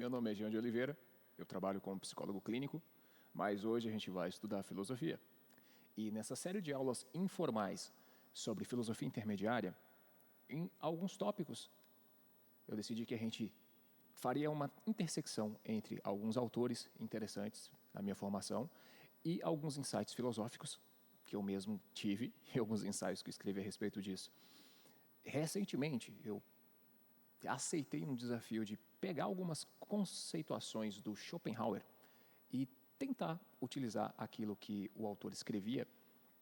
Meu nome é Jean de Oliveira, eu trabalho como psicólogo clínico, mas hoje a gente vai estudar filosofia. E nessa série de aulas informais sobre filosofia intermediária, em alguns tópicos, eu decidi que a gente faria uma intersecção entre alguns autores interessantes na minha formação e alguns insights filosóficos que eu mesmo tive e alguns ensaios que eu escrevi a respeito disso. Recentemente, eu aceitei um desafio de pegar algumas conceituações do Schopenhauer e tentar utilizar aquilo que o autor escrevia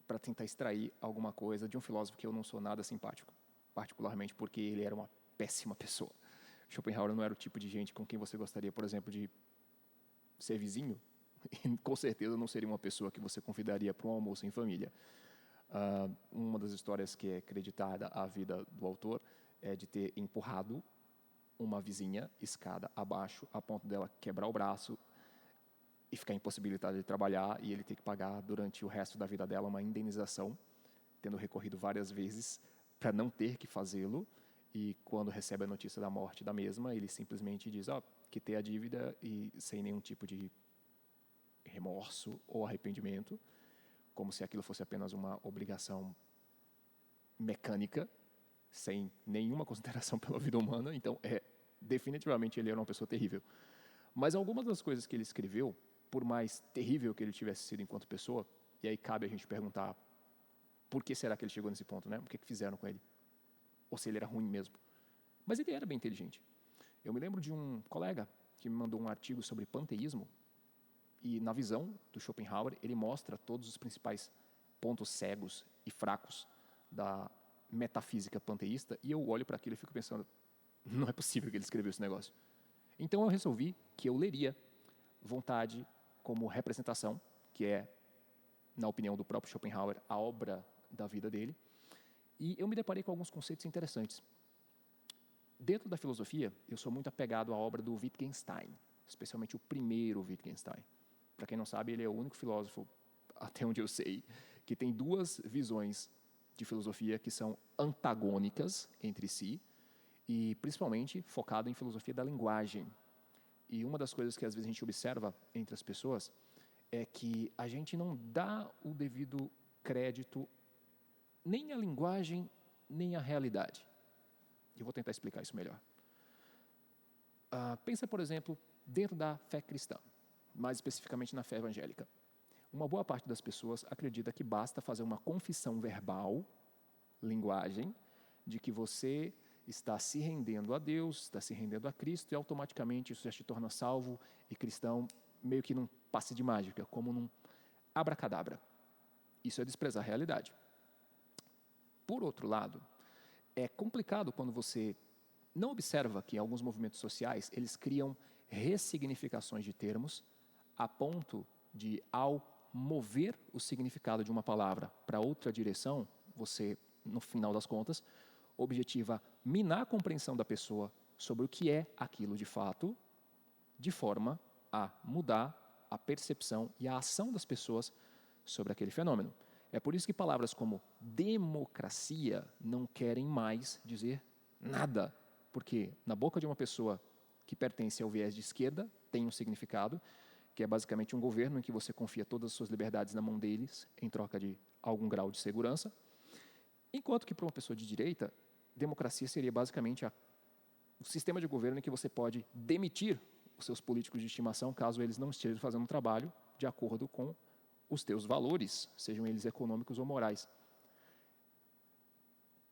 para tentar extrair alguma coisa de um filósofo que eu não sou nada simpático, particularmente porque ele era uma péssima pessoa. Schopenhauer não era o tipo de gente com quem você gostaria, por exemplo, de ser vizinho, e com certeza não seria uma pessoa que você convidaria para um almoço em família. Uma das histórias que é creditada à vida do autor é de ter empurrado uma vizinha escada abaixo a ponto dela quebrar o braço e ficar impossibilitada de trabalhar e ele ter que pagar durante o resto da vida dela uma indenização, tendo recorrido várias vezes para não ter que fazê-lo. E quando recebe a notícia da morte da mesma, ele simplesmente diz, quitei a dívida e sem nenhum tipo de remorso ou arrependimento, como se aquilo fosse apenas uma obrigação mecânica, sem nenhuma consideração pela vida humana. Então, definitivamente ele era uma pessoa terrível. Mas algumas das coisas que ele escreveu, por mais terrível que ele tivesse sido enquanto pessoa, e aí cabe a gente perguntar por que será que ele chegou nesse ponto, né? O que fizeram com ele? Ou se ele era ruim mesmo. Mas ele era bem inteligente. Eu me lembro de um colega que me mandou um artigo sobre panteísmo e, na visão do Schopenhauer, ele mostra todos os principais pontos cegos e fracos da metafísica panteísta e eu olho para aquilo e fico pensando, não é possível que ele escreveu esse negócio. Então eu resolvi que eu leria Vontade como representação, que é, na opinião do próprio Schopenhauer, a obra da vida dele. E eu me deparei com alguns conceitos interessantes. Dentro da filosofia, eu sou muito apegado à obra do Wittgenstein, especialmente o primeiro Wittgenstein. Para quem não sabe, ele é o único filósofo, até onde eu sei, que tem duas visões de filosofia que são antagônicas entre si e principalmente focado em filosofia da linguagem. E uma das coisas que às vezes a gente observa entre as pessoas é que a gente não dá o devido crédito nem à linguagem, nem à realidade. Eu vou tentar explicar isso melhor. Pensa, por exemplo, dentro da fé cristã, mais especificamente na fé evangélica. Uma boa parte das pessoas acredita que basta fazer uma confissão verbal, linguagem, de que você está se rendendo a Deus, está se rendendo a Cristo, e automaticamente isso já te torna salvo e cristão, meio que num passe de mágica, como num abracadabra. Isso é desprezar a realidade. Por outro lado, é complicado quando você não observa que em alguns movimentos sociais eles criam ressignificações de termos a ponto de, ao mover o significado de uma palavra para outra direção, você, no final das contas, objetiva minar a compreensão da pessoa sobre o que é aquilo de fato, de forma a mudar a percepção e a ação das pessoas sobre aquele fenômeno. É por isso que palavras como democracia não querem mais dizer nada, porque na boca de uma pessoa que pertence ao viés de esquerda tem um significado, que é basicamente um governo em que você confia todas as suas liberdades na mão deles em troca de algum grau de segurança, enquanto que para uma pessoa de direita, democracia seria basicamente o sistema de governo em que você pode demitir os seus políticos de estimação caso eles não estejam fazendo um trabalho de acordo com os teus valores, sejam eles econômicos ou morais.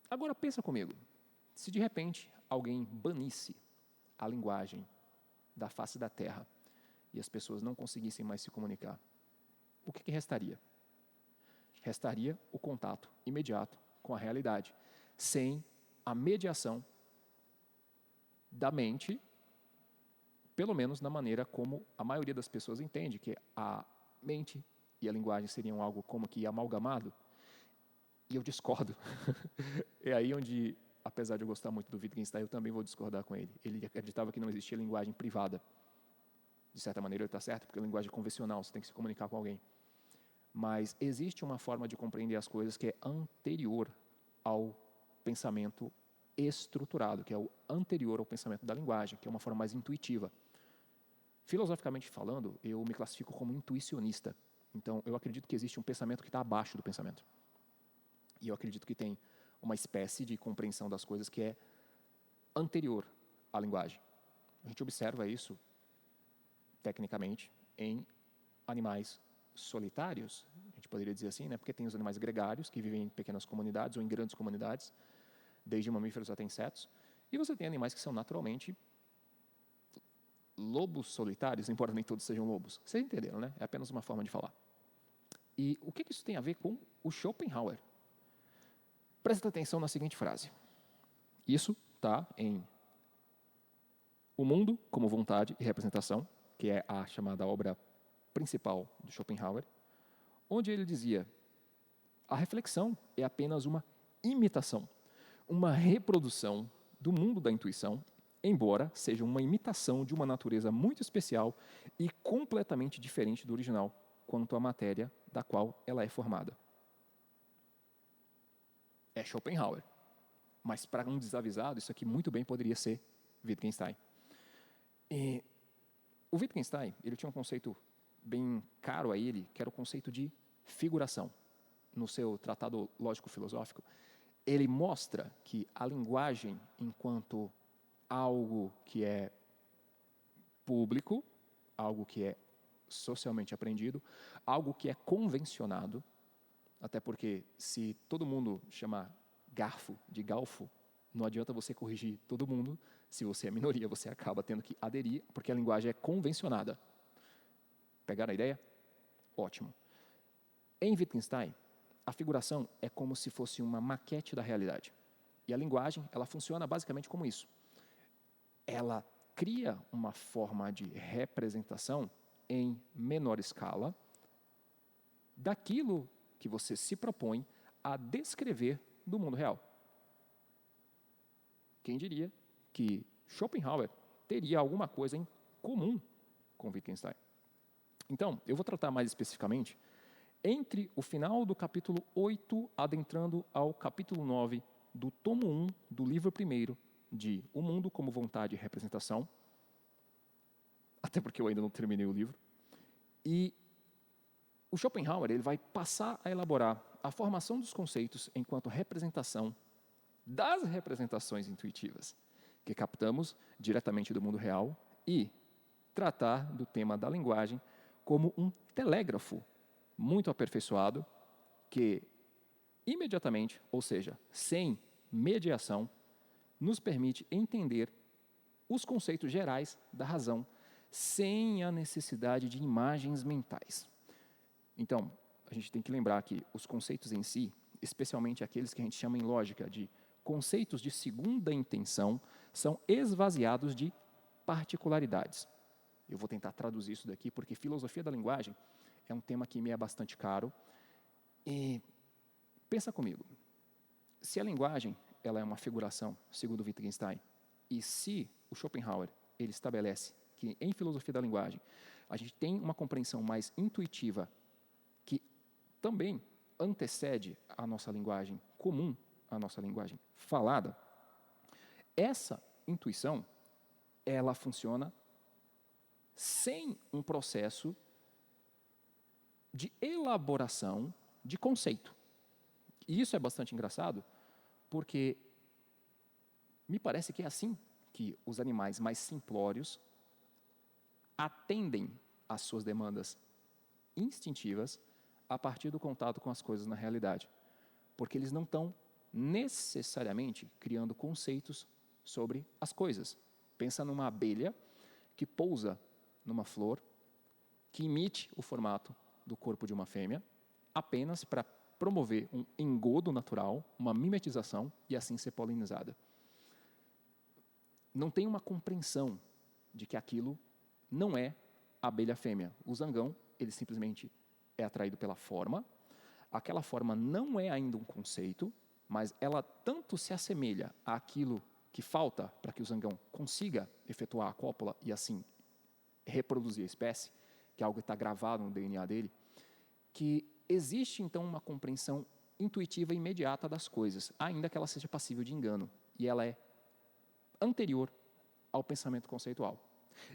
Agora pensa comigo, se de repente alguém banisse a linguagem da face da Terra e as pessoas não conseguissem mais se comunicar, o que restaria? Restaria o contato imediato com a realidade, sem a mediação da mente, pelo menos na maneira como a maioria das pessoas entende, que a mente e a linguagem seriam algo como que amalgamado. E eu discordo. É aí onde, apesar de eu gostar muito do Wittgenstein, eu também vou discordar com ele. Ele acreditava que não existia linguagem privada. De certa maneira ele está certo, porque a linguagem é convencional, você tem que se comunicar com alguém. Mas existe uma forma de compreender as coisas que é anterior ao pensamento estruturado, que é o anterior ao pensamento da linguagem, que é uma forma mais intuitiva. Filosoficamente falando, eu me classifico como intuicionista. Então, eu acredito que existe um pensamento que está abaixo do pensamento. E eu acredito que tem uma espécie de compreensão das coisas que é anterior à linguagem. A gente observa isso, tecnicamente, em animais solitários, a gente poderia dizer assim, né? Porque tem os animais gregários, que vivem em pequenas comunidades ou em grandes comunidades, desde mamíferos até insetos, e você tem animais que são naturalmente lobos solitários, embora nem todos sejam lobos. Vocês entenderam, né? É apenas uma forma de falar. E o que isso tem a ver com o Schopenhauer? Presta atenção na seguinte frase. Isso está em O Mundo como Vontade e Representação, que é a chamada obra principal do Schopenhauer, onde ele dizia: a reflexão é apenas uma imitação, uma reprodução do mundo da intuição, embora seja uma imitação de uma natureza muito especial e completamente diferente do original, quanto à matéria da qual ela é formada. É Schopenhauer. Mas para um desavisado, isso aqui muito bem poderia ser Wittgenstein. E o Wittgenstein, ele tinha um conceito bem caro a ele, que era o conceito de figuração. No seu tratado lógico-filosófico, ele mostra que a linguagem, enquanto algo que é público, algo que é socialmente aprendido, algo que é convencionado, até porque se todo mundo chamar garfo de galfo, não adianta você corrigir todo mundo. Se você é minoria, você acaba tendo que aderir, porque a linguagem é convencionada. Pegaram a ideia? Ótimo. Em Wittgenstein, a figuração é como se fosse uma maquete da realidade. E a linguagem, ela funciona basicamente como isso. Ela cria uma forma de representação em menor escala daquilo que você se propõe a descrever do mundo real. Quem diria que Schopenhauer teria alguma coisa em comum com Wittgenstein? Então, eu vou tratar mais especificamente entre o final do capítulo 8, adentrando ao capítulo 9 do tomo 1 do livro 1 de O Mundo como Vontade e Representação, até porque eu ainda não terminei o livro, e o Schopenhauer ele vai passar a elaborar a formação dos conceitos enquanto representação das representações intuitivas que captamos diretamente do mundo real e tratar do tema da linguagem como um telégrafo muito aperfeiçoado que imediatamente, ou seja, sem mediação, nos permite entender os conceitos gerais da razão sem a necessidade de imagens mentais. Então, a gente tem que lembrar que os conceitos em si, especialmente aqueles que a gente chama em lógica de conceitos de segunda intenção, são esvaziados de particularidades. Eu vou tentar traduzir isso daqui, porque filosofia da linguagem é um tema que me é bastante caro. E pensa comigo, se a linguagem ela é uma figuração, segundo Wittgenstein, e se o Schopenhauer ele estabelece que em filosofia da linguagem a gente tem uma compreensão mais intuitiva que também antecede a nossa linguagem comum, a nossa linguagem falada, essa intuição ela funciona sem um processo de elaboração de conceito. E isso é bastante engraçado, porque me parece que é assim que os animais mais simplórios atendem às suas demandas instintivas a partir do contato com as coisas na realidade. Porque eles não estão necessariamente criando conceitos sobre as coisas. Pensa numa abelha que pousa numa flor, que imite o formato do corpo de uma fêmea, apenas para promover um engodo natural, uma mimetização e assim ser polinizada. Não tem uma compreensão de que aquilo não é a abelha fêmea. O zangão, ele simplesmente é atraído pela forma. Aquela forma não é ainda um conceito, mas ela tanto se assemelha àquilo que falta para que o zangão consiga efetuar a cópula e assim reproduzir a espécie, que é algo que está gravado no DNA dele, que existe então uma compreensão intuitiva e imediata das coisas, ainda que ela seja passível de engano, e ela é anterior ao pensamento conceitual.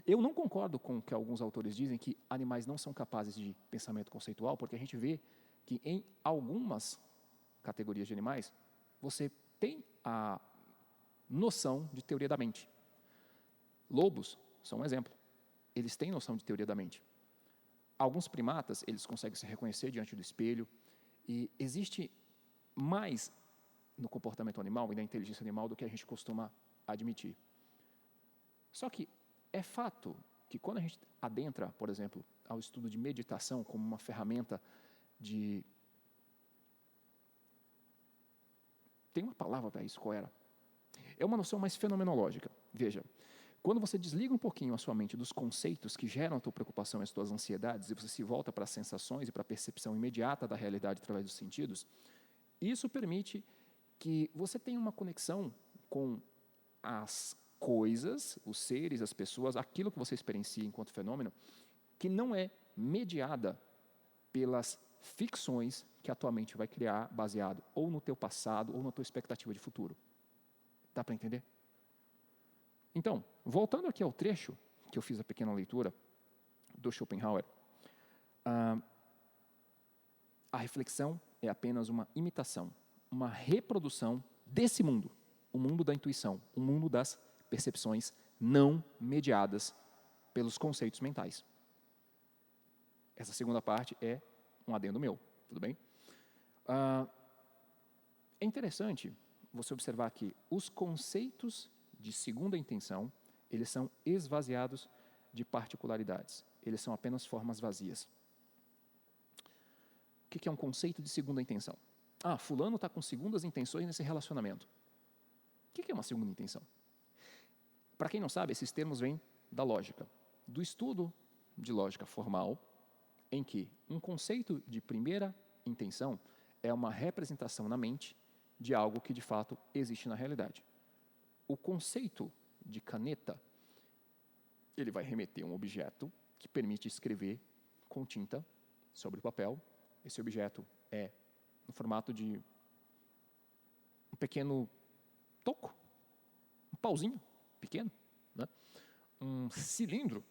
Eu não concordo com o que alguns autores dizem que animais não são capazes de pensamento conceitual, porque a gente vê que em algumas categorias de animais, você tem a noção de teoria da mente. Lobos são um exemplo. Eles têm noção de teoria da mente. Alguns primatas, eles conseguem se reconhecer diante do espelho, e existe mais no comportamento animal e na inteligência animal do que a gente costuma admitir. Só que é fato que quando a gente adentra, por exemplo, ao estudo de meditação como uma ferramenta de... Tem uma palavra para isso, qual era? É uma noção mais fenomenológica. Veja, quando você desliga um pouquinho a sua mente dos conceitos que geram a tua preocupação e as tuas ansiedades, e você se volta para as sensações e para a percepção imediata da realidade através dos sentidos, isso permite que você tenha uma conexão com as coisas, os seres, as pessoas, aquilo que você experiencia enquanto fenômeno, que não é mediada pelas ficções que a tua mente vai criar baseado ou no teu passado ou na tua expectativa de futuro. Dá para entender? Então, voltando aqui ao trecho que eu fiz a pequena leitura do Schopenhauer, a reflexão é apenas uma imitação, uma reprodução desse mundo, o mundo da intuição, o mundo das percepções não mediadas pelos conceitos mentais. Essa segunda parte é um adendo meu, tudo bem? É interessante você observar que os conceitos de segunda intenção, eles são esvaziados de particularidades. Eles são apenas formas vazias. O que é um conceito de segunda intenção? Fulano está com segundas intenções nesse relacionamento. O que é uma segunda intenção? Para quem não sabe, esses termos vêm da lógica, do estudo de lógica formal, em que um conceito de primeira intenção é uma representação na mente de algo que de fato existe na realidade. O conceito de caneta, ele vai remeter a um objeto que permite escrever com tinta sobre papel. Esse objeto é no formato de um pequeno toco, um pauzinho pequeno, né? Um cilindro.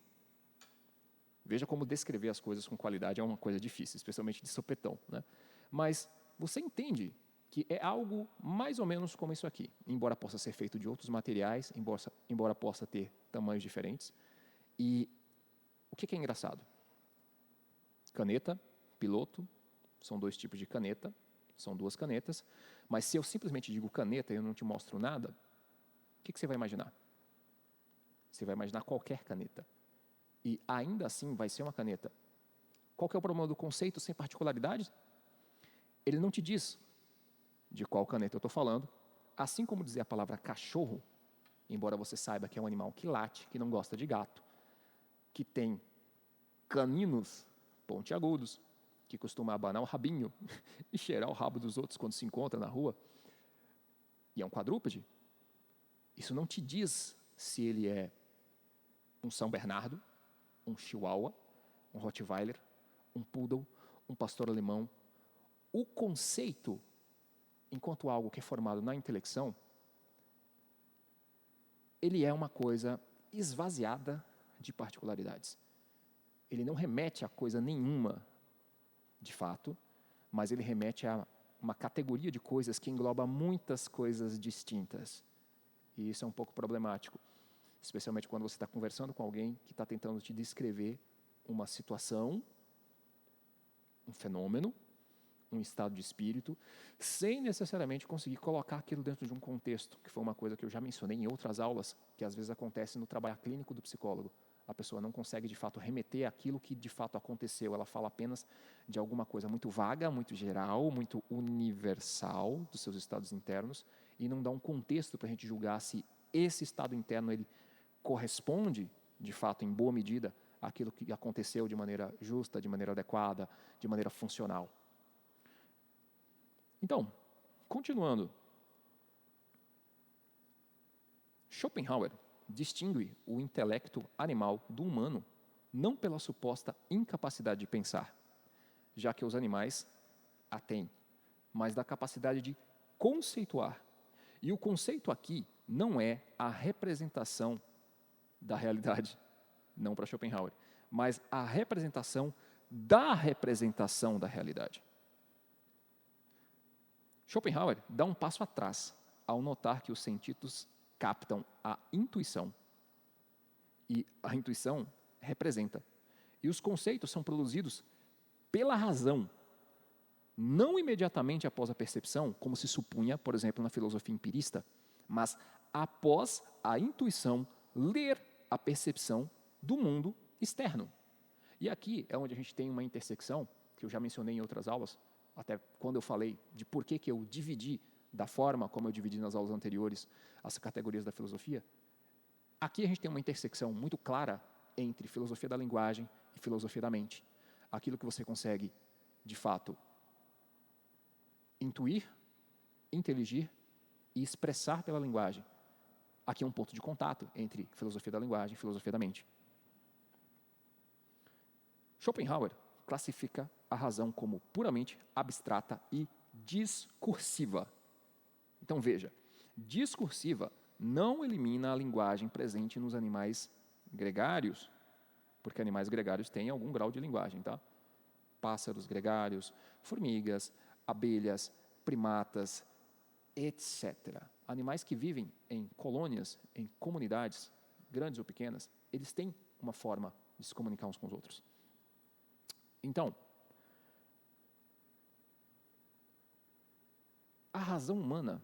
Veja como descrever as coisas com qualidade é uma coisa difícil, especialmente de sopetão, né? Mas você entende que é algo mais ou menos como isso aqui, embora possa ser feito de outros materiais, embora possa ter tamanhos diferentes. E o que é engraçado? Caneta, piloto, são dois tipos de caneta, são duas canetas, mas se eu simplesmente digo caneta e eu não te mostro nada, o que você vai imaginar? Você vai imaginar qualquer caneta. E ainda assim vai ser uma caneta. Qual que é o problema do conceito sem particularidade? Ele não te diz de qual caneta eu estou falando, assim como dizer a palavra cachorro, embora você saiba que é um animal que late, que não gosta de gato, que tem caninos pontiagudos, que costuma abanar o rabinho e cheirar o rabo dos outros quando se encontra na rua, e é um quadrúpede. Isso não te diz se ele é um São Bernardo, um Chihuahua, um Rottweiler, um Poodle, um pastor alemão. O conceito, enquanto algo que é formado na intelecção, ele é uma coisa esvaziada de particularidades. Ele não remete a coisa nenhuma, de fato, mas ele remete a uma categoria de coisas que engloba muitas coisas distintas. E isso é um pouco problemático, especialmente quando você está conversando com alguém que está tentando te descrever uma situação, um fenômeno, um estado de espírito, sem necessariamente conseguir colocar aquilo dentro de um contexto, que foi uma coisa que eu já mencionei em outras aulas, que às vezes acontece no trabalho clínico do psicólogo. A pessoa não consegue, de fato, remeter aquilo que, de fato, aconteceu. Ela fala apenas de alguma coisa muito vaga, muito geral, muito universal dos seus estados internos e não dá um contexto para a gente julgar se esse estado interno ele corresponde, de fato, em boa medida, àquilo que aconteceu de maneira justa, de maneira adequada, de maneira funcional. Então, continuando, Schopenhauer distingue o intelecto animal do humano não pela suposta incapacidade de pensar, já que os animais a têm, mas da capacidade de conceituar. E o conceito aqui não é a representação da realidade, não para Schopenhauer, mas a representação da realidade. Schopenhauer dá um passo atrás ao notar que os sentidos captam a intuição e a intuição representa. E os conceitos são produzidos pela razão, não imediatamente após a percepção, como se supunha, por exemplo, na filosofia empirista, mas após a intuição ler a percepção do mundo externo. E aqui é onde a gente tem uma intersecção, que eu já mencionei em outras aulas, até quando eu falei de por que eu dividi da forma como eu dividi nas aulas anteriores as categorias da filosofia. Aqui a gente tem uma intersecção muito clara entre filosofia da linguagem e filosofia da mente. Aquilo que você consegue, de fato, intuir, inteligir e expressar pela linguagem. Aqui é um ponto de contato entre filosofia da linguagem e filosofia da mente. Schopenhauer classifica a razão como puramente abstrata e discursiva. Então veja, discursiva não elimina a linguagem presente nos animais gregários, porque animais gregários têm algum grau de linguagem, tá? Pássaros gregários, formigas, abelhas, primatas, etc. Animais que vivem em colônias, em comunidades, grandes ou pequenas, eles têm uma forma de se comunicar uns com os outros. Então, a razão humana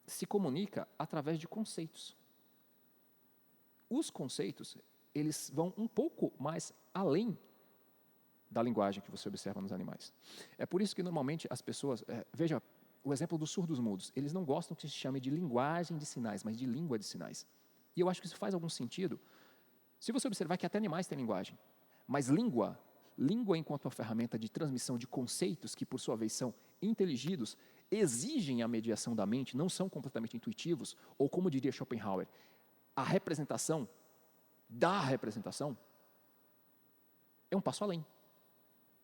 se comunica através de conceitos. Os conceitos, eles vão um pouco mais além da linguagem que você observa nos animais. É por isso que normalmente as pessoas, veja o exemplo dos surdos-mudos, eles não gostam que se chame de linguagem de sinais, mas de língua de sinais. E eu acho que isso faz algum sentido. Se você observar que até animais têm linguagem, mas língua enquanto uma ferramenta de transmissão de conceitos que, por sua vez, são inteligidos, exigem a mediação da mente, não são completamente intuitivos, ou como diria Schopenhauer, a representação da representação é um passo além.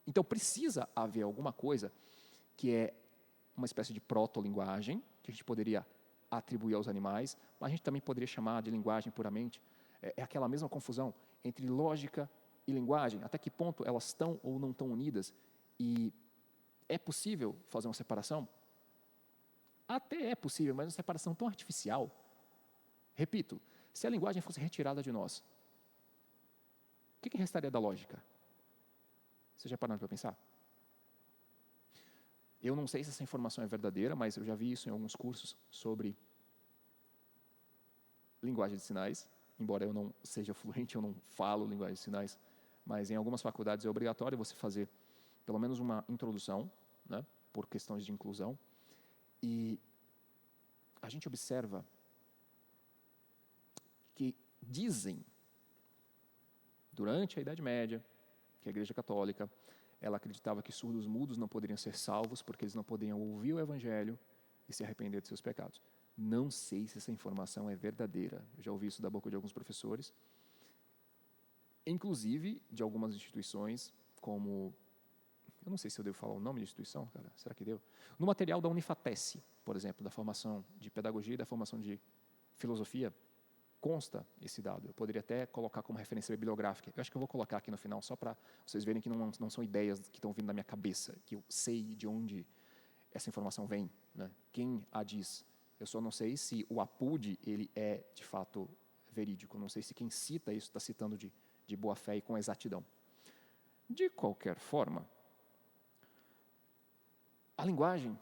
Então precisa haver alguma coisa que é uma espécie de proto-linguagem, que a gente poderia atribuir aos animais, mas a gente também poderia chamar de linguagem puramente. É aquela mesma confusão entre lógica e linguagem, até que ponto elas estão ou não estão unidas, e é possível fazer uma separação? Até é possível, mas uma separação tão artificial. Repito, se a linguagem fosse retirada de nós, o que restaria da lógica? Você já parou para pensar? Eu não sei se essa informação é verdadeira, mas eu já vi isso em alguns cursos sobre linguagem de sinais, embora eu não seja fluente, eu não falo linguagem de sinais, mas em algumas faculdades é obrigatório você fazer pelo menos uma introdução, né, por questões de inclusão, e a gente observa que dizem, durante a Idade Média, que a Igreja Católica, ela acreditava que surdos mudos não poderiam ser salvos porque eles não poderiam ouvir o Evangelho e se arrepender de seus pecados. Não sei se essa informação é verdadeira. Eu já ouvi isso da boca de alguns professores, inclusive de algumas instituições, como... Eu não sei se eu devo falar o nome da instituição, cara. Será que deu? No material da Unifatesc, por exemplo, da formação de pedagogia e da formação de filosofia, consta esse dado. Eu poderia até colocar como referência bibliográfica. Eu acho que eu vou colocar aqui no final, só para vocês verem que não são ideias que estão vindo da minha cabeça, que eu sei de onde essa informação vem, né? Quem a diz. Eu só não sei se o APUD ele é, de fato, verídico. Não sei se quem cita isso está citando de boa fé e com exatidão. De qualquer forma, a linguagem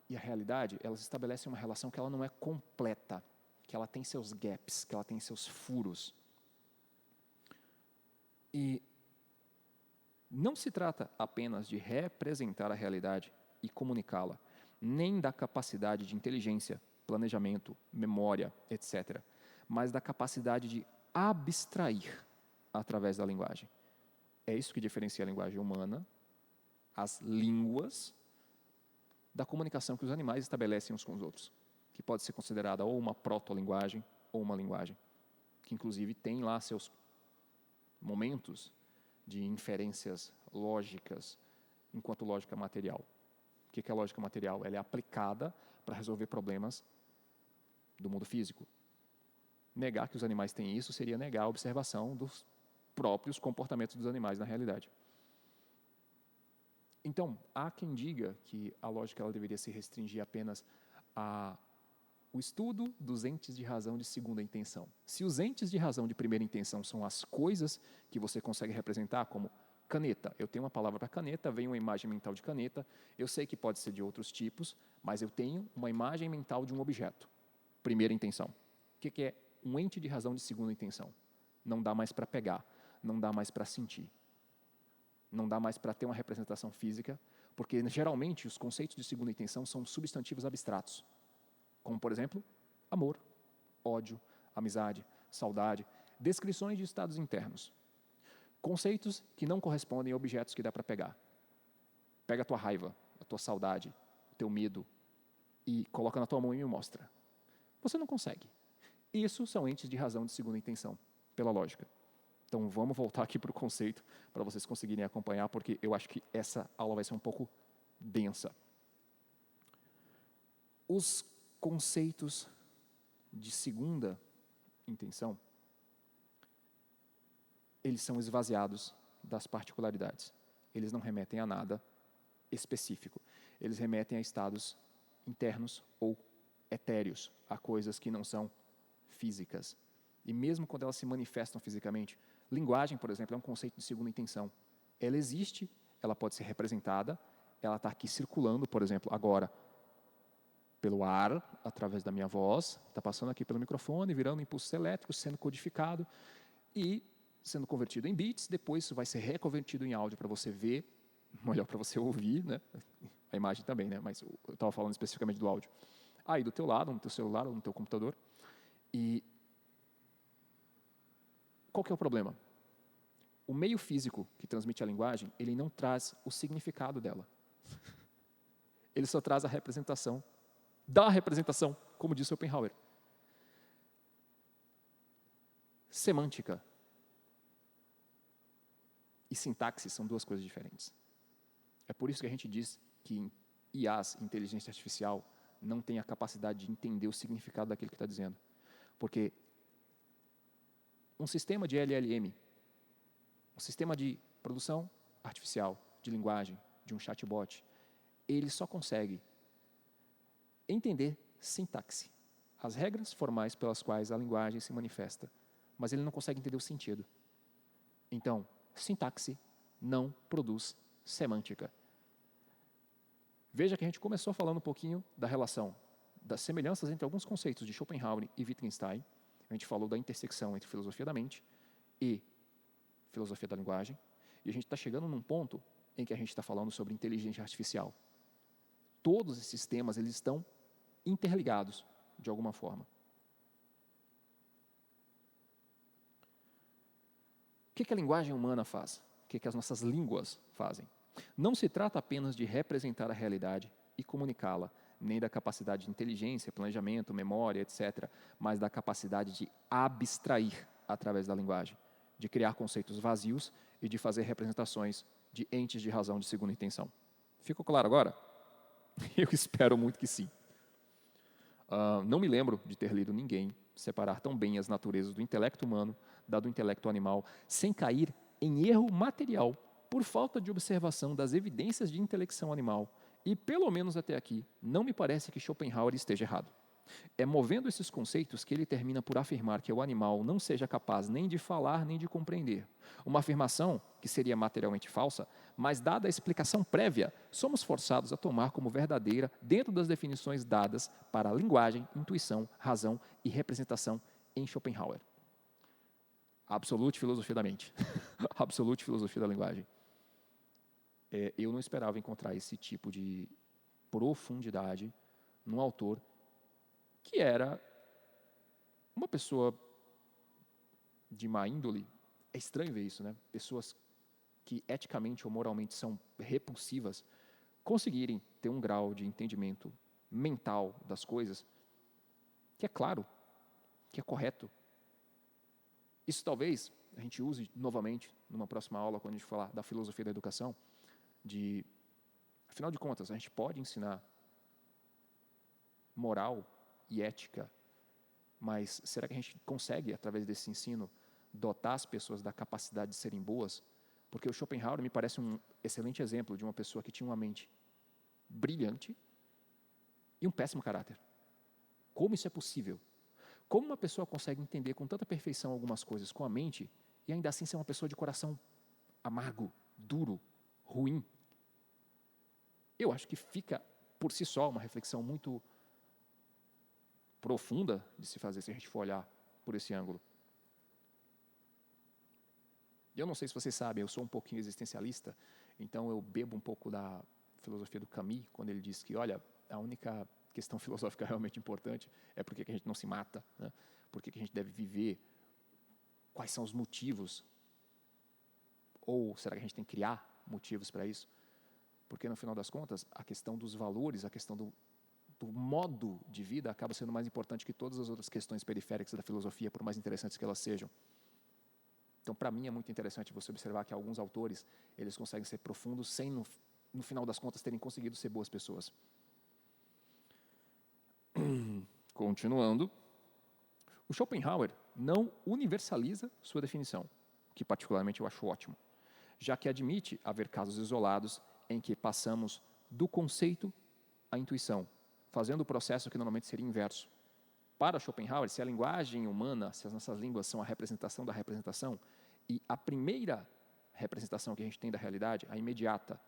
e a realidade, elas estabelecem uma relação que ela não é completa, que ela tem seus gaps, que ela tem seus furos. E não se trata apenas de representar a realidade e comunicá-la, nem da capacidade de inteligência, planejamento, memória, etc., mas da capacidade de abstrair através da linguagem. É isso que diferencia a linguagem humana, as línguas, da comunicação que os animais estabelecem uns com os outros, que pode ser considerada ou uma proto-linguagem ou uma linguagem, que inclusive tem lá seus momentos de inferências lógicas, enquanto lógica material. O que é lógica material? Ela é aplicada para resolver problemas do mundo físico. Negar que os animais têm isso seria negar a observação dos próprios comportamentos dos animais na realidade. Então, há quem diga que a lógica ela deveria se restringir apenas ao estudo dos entes de razão de segunda intenção. Se os entes de razão de primeira intenção são as coisas que você consegue representar, como caneta, eu tenho uma palavra para caneta, vem uma imagem mental de caneta, eu sei que pode ser de outros tipos, mas eu tenho uma imagem mental de um objeto. Primeira intenção. O que é um ente de razão de segunda intenção? Não dá mais para pegar, não dá mais para sentir. Não dá mais para ter uma representação física, porque geralmente os conceitos de segunda intenção são substantivos abstratos, como, por exemplo, amor, ódio, amizade, saudade, descrições de estados internos. Conceitos que não correspondem a objetos que dá para pegar. Pega a tua raiva, a tua saudade, o teu medo e coloca na tua mão e me mostra. Você não consegue. Isso são entes de razão de segunda intenção, pela lógica. Então, vamos voltar aqui para o conceito, para vocês conseguirem acompanhar, porque eu acho que essa aula vai ser um pouco densa. Os conceitos de segunda intenção, eles são esvaziados das particularidades. Eles não remetem a nada específico. Eles remetem a estados internos ou etéreos, a coisas que não são físicas. E mesmo quando elas se manifestam fisicamente, linguagem, por exemplo, é um conceito de segunda intenção. Ela existe, ela pode ser representada, ela está aqui circulando, por exemplo, agora, pelo ar, através da minha voz, está passando aqui pelo microfone, virando impulsos elétricos, sendo codificado e sendo convertido em bits, depois isso vai ser reconvertido em áudio para você ver, melhor para você ouvir, né? A imagem também, né? Mas eu estava falando especificamente do áudio. Aí do teu lado, no teu celular ou no teu computador. E qual que é o problema? O meio físico que transmite a linguagem, ele não traz o significado dela. Ele só traz a representação da representação, como disse Schopenhauer. Semântica e sintaxe são duas coisas diferentes. É por isso que a gente diz que IAs, inteligência artificial, não tem a capacidade de entender o significado daquilo que está dizendo. Porque um sistema de LLM, um sistema de produção artificial, de linguagem, de um chatbot, ele só consegue entender sintaxe, as regras formais pelas quais a linguagem se manifesta, mas ele não consegue entender o sentido. Então, sintaxe não produz semântica. Veja que a gente começou falando um pouquinho da relação, das semelhanças entre alguns conceitos de Schopenhauer e Wittgenstein. A gente falou da intersecção entre filosofia da mente e filosofia da linguagem. E a gente está chegando num ponto em que a gente está falando sobre inteligência artificial. Todos esses temas eles estão interligados de alguma forma. O que a linguagem humana faz? O que as nossas línguas fazem? Não se trata apenas de representar a realidade e comunicá-la, nem da capacidade de inteligência, planejamento, memória, etc., mas da capacidade de abstrair através da linguagem, de criar conceitos vazios e de fazer representações de entes de razão de segunda intenção. Ficou claro agora? Eu espero muito que sim. Não me lembro de ter lido ninguém separar tão bem as naturezas do intelecto humano da do intelecto animal, sem cair em erro material por falta de observação das evidências de intelecção animal. E, pelo menos até aqui, não me parece que Schopenhauer esteja errado. É movendo esses conceitos que ele termina por afirmar que o animal não seja capaz nem de falar nem de compreender. Uma afirmação que seria materialmente falsa, mas dada a explicação prévia, somos forçados a tomar como verdadeira dentro das definições dadas para a linguagem, intuição, razão e representação em Schopenhauer. Absolute filosofia da mente. Absolute filosofia da linguagem. Eu não esperava encontrar esse tipo de profundidade num autor que era uma pessoa de má índole. É estranho ver isso, né? Pessoas que eticamente ou moralmente são repulsivas conseguirem ter um grau de entendimento mental das coisas que é claro, que é correto. Isso talvez a gente use novamente numa próxima aula, quando a gente falar da filosofia da educação, afinal de contas, a gente pode ensinar moral e ética, mas será que a gente consegue, através desse ensino, dotar as pessoas da capacidade de serem boas, porque o Schopenhauer me parece um excelente exemplo de uma pessoa que tinha uma mente brilhante e um péssimo caráter. Como isso é possível? Como uma pessoa consegue entender com tanta perfeição algumas coisas com a mente e ainda assim ser uma pessoa de coração amargo, duro, ruim? Eu acho que fica, por si só, uma reflexão muito profunda de se fazer se a gente for olhar por esse ângulo. E eu não sei se vocês sabem, eu sou um pouquinho existencialista, então eu bebo um pouco da filosofia do Camus, quando ele diz que, olha, a única questão filosófica realmente importante é por que a gente não se mata, né? Por que a gente deve viver, quais são os motivos, ou será que a gente tem que criar motivos para isso? Porque, no final das contas, a questão dos valores, a questão do modo de vida acaba sendo mais importante que todas as outras questões periféricas da filosofia, por mais interessantes que elas sejam. Então, para mim, é muito interessante você observar que alguns autores, eles conseguem ser profundos sem, no final das contas, terem conseguido ser boas pessoas. Continuando, o Schopenhauer não universaliza sua definição, que particularmente eu acho ótimo, já que admite haver casos isolados em que passamos do conceito à intuição, fazendo o processo que normalmente seria inverso. Para Schopenhauer, se a linguagem humana, se as nossas línguas são a representação da representação, e a primeira representação que a gente tem da realidade, a imediata,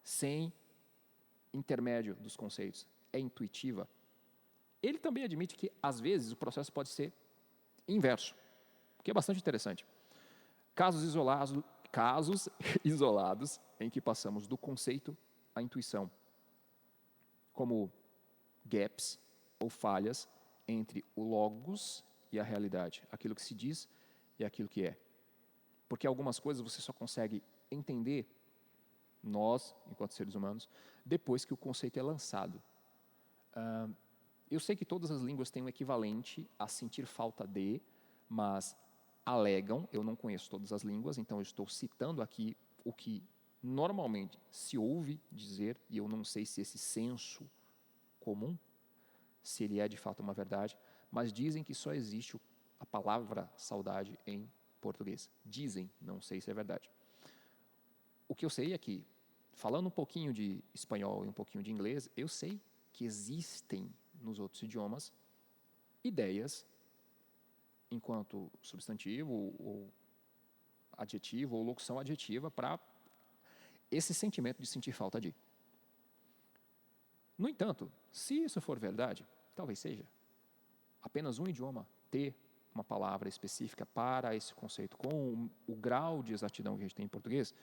sem intermédio dos conceitos, é intuitiva, ele também admite que, às vezes, o processo pode ser inverso, o que é bastante interessante. Casos isolados em que passamos do conceito à intuição, como gaps ou falhas entre o logos e a realidade, aquilo que se diz e aquilo que é. Porque algumas coisas você só consegue entender, nós, enquanto seres humanos, depois que o conceito é lançado. Eu sei que todas as línguas têm um equivalente a sentir falta de, mas alegam, eu não conheço todas as línguas, então eu estou citando aqui o que normalmente se ouve dizer, e eu não sei se esse senso comum, se ele é de fato uma verdade, mas dizem que só existe a palavra saudade em português. Dizem, não sei se é verdade. O que eu sei é que, falando um pouquinho de espanhol e um pouquinho de inglês, eu sei que existem nos outros idiomas ideias enquanto substantivo ou adjetivo ou locução adjetiva para esse sentimento de sentir falta de. No entanto, se isso for verdade, talvez seja, apenas um idioma ter uma palavra específica para esse conceito com o grau de exatidão que a gente tem em português,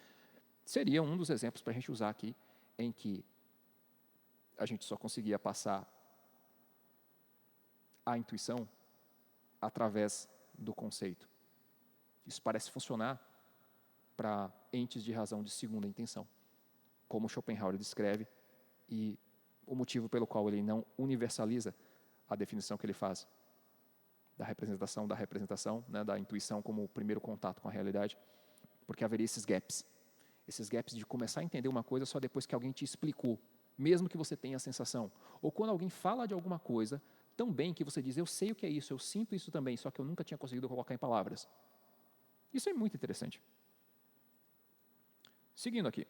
seria um dos exemplos para a gente usar aqui em que a gente só conseguia passar a intuição através do conceito. Isso parece funcionar para entes de razão de segunda intenção, como Schopenhauer descreve, e o motivo pelo qual ele não universaliza a definição que ele faz da representação, né, da intuição como o primeiro contato com a realidade, porque haveria esses gaps de começar a entender uma coisa só depois que alguém te explicou, mesmo que você tenha a sensação, ou quando alguém fala de alguma coisa tão bem que você diz, eu sei o que é isso, eu sinto isso também, só que eu nunca tinha conseguido colocar em palavras. Isso é muito interessante. Seguindo aqui,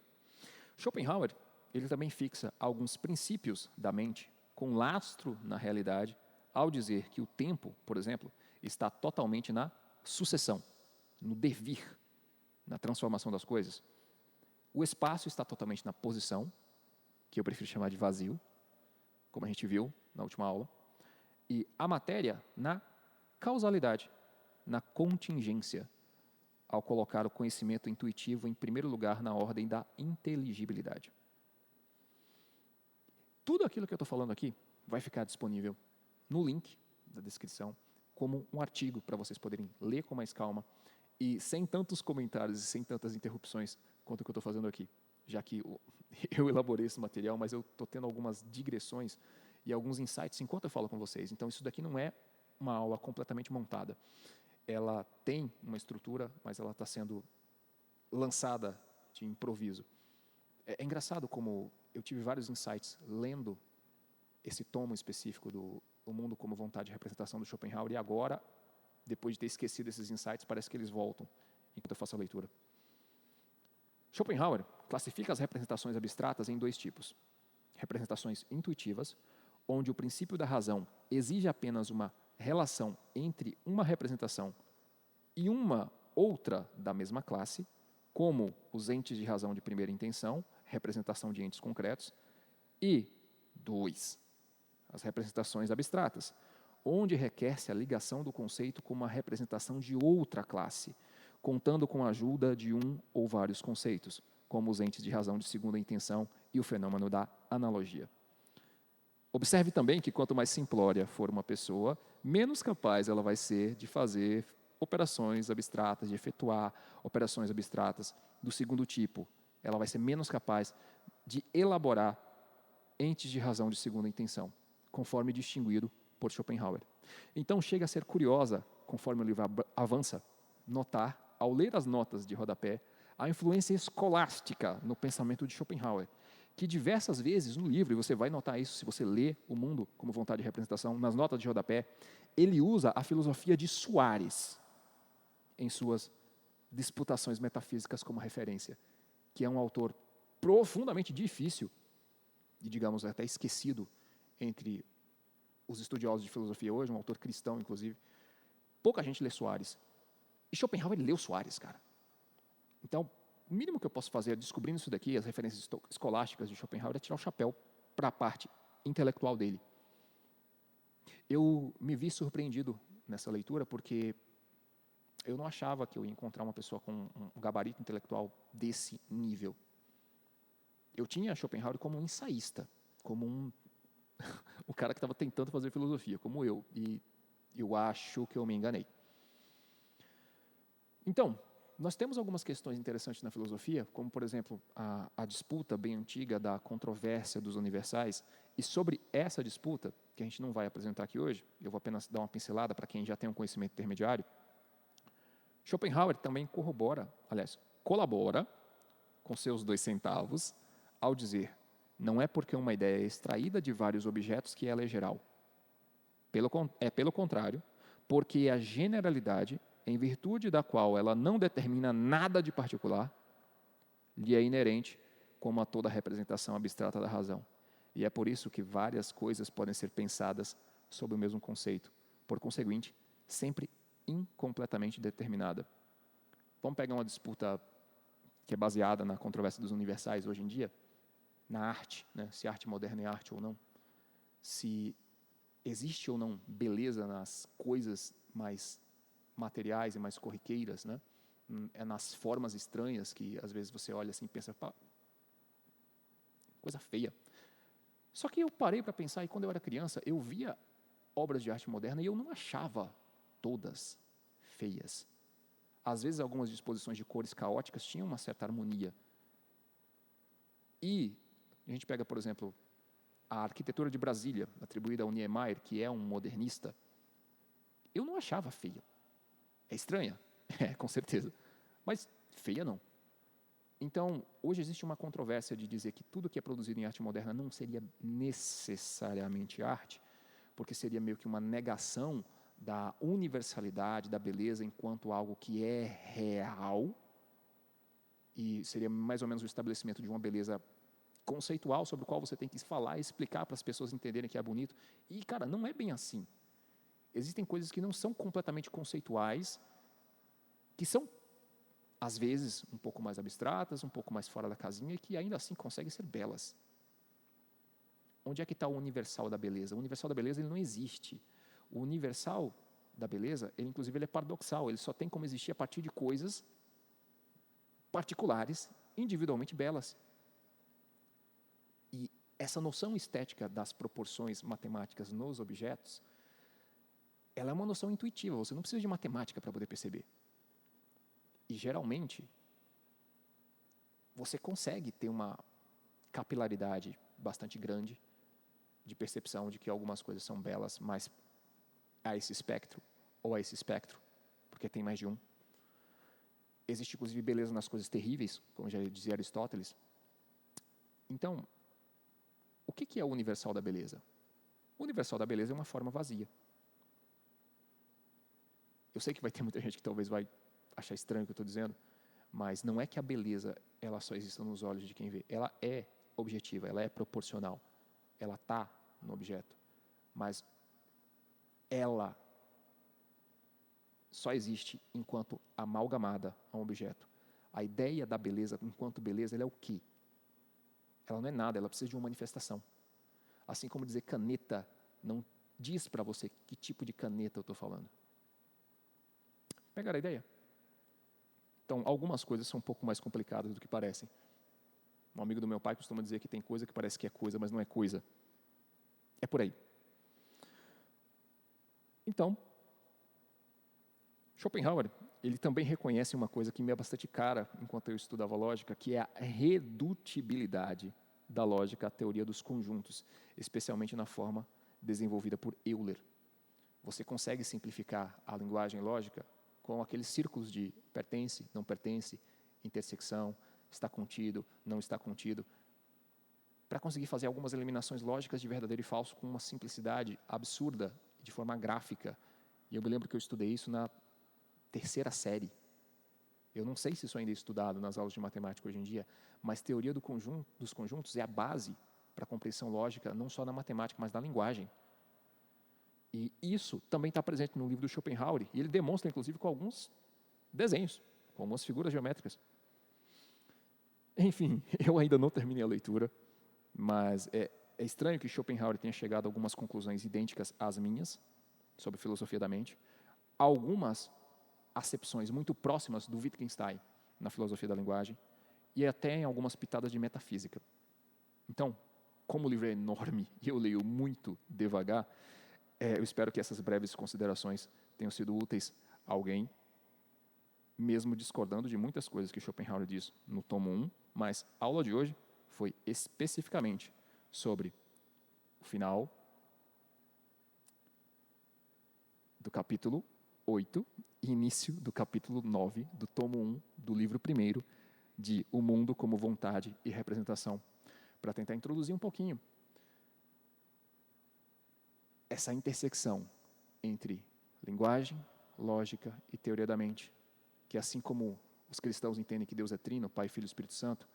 Schopenhauer, ele também fixa alguns princípios da mente com lastro na realidade, ao dizer que o tempo, por exemplo, está totalmente na sucessão, no devir, na transformação das coisas. O espaço está totalmente na posição, que eu prefiro chamar de vazio, como a gente viu na última aula, e a matéria na causalidade, na contingência, ao colocar o conhecimento intuitivo em primeiro lugar na ordem da inteligibilidade. Tudo aquilo que eu estou falando aqui vai ficar disponível no link da descrição como um artigo para vocês poderem ler com mais calma e sem tantos comentários e sem tantas interrupções quanto o que eu estou fazendo aqui, já que eu elaborei esse material, mas eu estou tendo algumas digressões e alguns insights enquanto eu falo com vocês. Então, isso daqui não é uma aula completamente montada. Ela tem uma estrutura, mas ela está sendo lançada de improviso. É engraçado como eu tive vários insights lendo esse tomo específico do O Mundo como Vontade e Representação do Schopenhauer, e agora depois de ter esquecido esses insights, parece que eles voltam enquanto eu faço a leitura. Schopenhauer classifica as representações abstratas em 2 tipos. Representações intuitivas, onde o princípio da razão exige apenas uma relação entre uma representação e uma outra da mesma classe, como os entes de razão de primeira intenção, representação de entes concretos, e 2, as representações abstratas, onde requer-se a ligação do conceito com uma representação de outra classe, contando com a ajuda de um ou vários conceitos, como os entes de razão de segunda intenção e o fenômeno da analogia. Observe também que quanto mais simplória for uma pessoa, menos capaz ela vai ser de fazer operações abstratas, de efetuar operações abstratas do segundo tipo. Ela vai ser menos capaz de elaborar entes de razão de segunda intenção, conforme distinguido por Schopenhauer. Então, chega a ser curiosa, conforme o livro avança, notar, ao ler as notas de rodapé, a influência escolástica no pensamento de Schopenhauer, que diversas vezes no livro, e você vai notar isso se você lê O Mundo como Vontade de Representação, nas notas de rodapé, ele usa a filosofia de Soares em suas disputações metafísicas como referência, que é um autor profundamente difícil e, digamos, até esquecido entre os estudiosos de filosofia hoje, um autor cristão, inclusive. Pouca gente lê Soares. E Schopenhauer leu Soares, cara. Então, o mínimo que eu posso fazer, descobrindo isso daqui, as referências escolásticas de Schopenhauer, é tirar o chapéu para a parte intelectual dele. Eu me vi surpreendido nessa leitura, porque eu não achava que eu ia encontrar uma pessoa com um gabarito intelectual desse nível. Eu tinha Schopenhauer como um ensaísta, como o cara que estava tentando fazer filosofia, como eu. E eu acho que eu me enganei. Então, nós temos algumas questões interessantes na filosofia, como, por exemplo, a disputa bem antiga da controvérsia dos universais. E sobre essa disputa, que a gente não vai apresentar aqui hoje, eu vou apenas dar uma pincelada para quem já tem um conhecimento intermediário, Schopenhauer também colabora com seus 2 centavos ao dizer: não é porque uma ideia é extraída de vários objetos que ela é geral. Pelo contrário, porque a generalidade, em virtude da qual ela não determina nada de particular, lhe é inerente como a toda representação abstrata da razão. E é por isso que várias coisas podem ser pensadas sob o mesmo conceito, por conseguinte, sempre incompletamente determinada. Vamos pegar uma disputa que é baseada na controvérsia dos universais hoje em dia, na arte, né? Se arte moderna é arte ou não, se existe ou não beleza nas coisas mais materiais e mais corriqueiras, né? É nas formas estranhas que às vezes você olha assim e pensa, pá, coisa feia. Só que eu parei para pensar, e quando eu era criança, eu via obras de arte moderna e eu não achava todas feias. Às vezes, algumas disposições de cores caóticas tinham uma certa harmonia. E a gente pega, por exemplo, a arquitetura de Brasília, atribuída ao Niemeyer, que é um modernista, eu não achava feia. É estranha? É, com certeza. Mas feia não. Então, hoje existe uma controvérsia de dizer que tudo que é produzido em arte moderna não seria necessariamente arte, porque seria meio que uma negação da universalidade da beleza enquanto algo que é real, e seria mais ou menos o estabelecimento de uma beleza conceitual sobre o qual você tem que falar e explicar para as pessoas entenderem que é bonito. E, cara, não é bem assim. Existem coisas que não são completamente conceituais, que são, às vezes, um pouco mais abstratas, um pouco mais fora da casinha, e que ainda assim conseguem ser belas. Onde é que está o universal da beleza? O universal da beleza ele não existe. O universal da beleza, inclusive, ele é paradoxal. Ele só tem como existir a partir de coisas particulares, individualmente belas. E essa noção estética das proporções matemáticas nos objetos, ela é uma noção intuitiva. Você não precisa de matemática para poder perceber. E, geralmente, você consegue ter uma capilaridade bastante grande de percepção de que algumas coisas são belas, mas a esse espectro, ou a esse espectro, porque tem mais de um. Existe, inclusive, beleza nas coisas terríveis, como já dizia Aristóteles. Então, o que é o universal da beleza? O universal da beleza é uma forma vazia. Eu sei que vai ter muita gente que talvez vai achar estranho o que eu estou dizendo, mas não é que a beleza ela só exista nos olhos de quem vê. Ela é objetiva, ela é proporcional. Ela está no objeto. Mas ela só existe enquanto amalgamada a um objeto. A ideia da beleza, enquanto beleza, ela é o quê? Ela não é nada, ela precisa de uma manifestação. Assim como dizer caneta não diz para você que tipo de caneta eu estou falando. Pegaram a ideia? Então, algumas coisas são um pouco mais complicadas do que parecem. Um amigo do meu pai costuma dizer que tem coisa que parece que é coisa, mas não é coisa. É por aí. Então, Schopenhauer, ele também reconhece uma coisa que me é bastante cara enquanto eu estudava lógica, que é a redutibilidade da lógica à teoria dos conjuntos, especialmente na forma desenvolvida por Euler. Você consegue simplificar a linguagem lógica com aqueles círculos de pertence, não pertence, intersecção, está contido, não está contido, para conseguir fazer algumas eliminações lógicas de verdadeiro e falso com uma simplicidade absurda, de forma gráfica. E eu me lembro que eu estudei isso na terceira série. Eu não sei se isso ainda é estudado nas aulas de matemática hoje em dia, mas teoria dos conjuntos é a base para a compreensão lógica, não só na matemática, mas na linguagem. E isso também está presente no livro do Schopenhauer, e ele demonstra, inclusive, com alguns desenhos, com algumas figuras geométricas. Enfim, eu ainda não terminei a leitura, mas é estranho que Schopenhauer tenha chegado a algumas conclusões idênticas às minhas, sobre filosofia da mente, algumas acepções muito próximas do Wittgenstein na filosofia da linguagem, e até em algumas pitadas de metafísica. Então, como o livro é enorme e eu leio muito devagar, eu espero que essas breves considerações tenham sido úteis a alguém, mesmo discordando de muitas coisas que Schopenhauer diz no tomo 1, mas a aula de hoje foi especificamente sobre o final do capítulo 8 e início do capítulo 9 do tomo 1 do livro 1 de O Mundo como Vontade e Representação, para tentar introduzir um pouquinho essa intersecção entre linguagem, lógica e teoria da mente, que assim como os cristãos entendem que Deus é trino, Pai, Filho e Espírito Santo,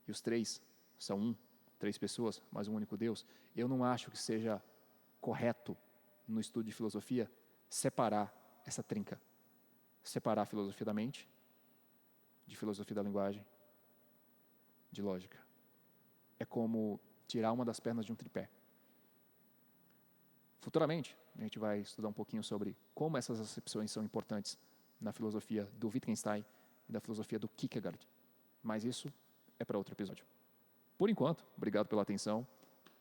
e os três são um, três pessoas, mas um único Deus, eu não acho que seja correto no estudo de filosofia separar essa trinca, separar a filosofia da mente de filosofia da linguagem, de lógica. É como tirar uma das pernas de um tripé. Futuramente, a gente vai estudar um pouquinho sobre como essas acepções são importantes na filosofia do Wittgenstein e da filosofia do Kierkegaard. Mas isso é para outro episódio. Por enquanto, obrigado pela atenção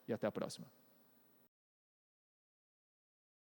e até a próxima.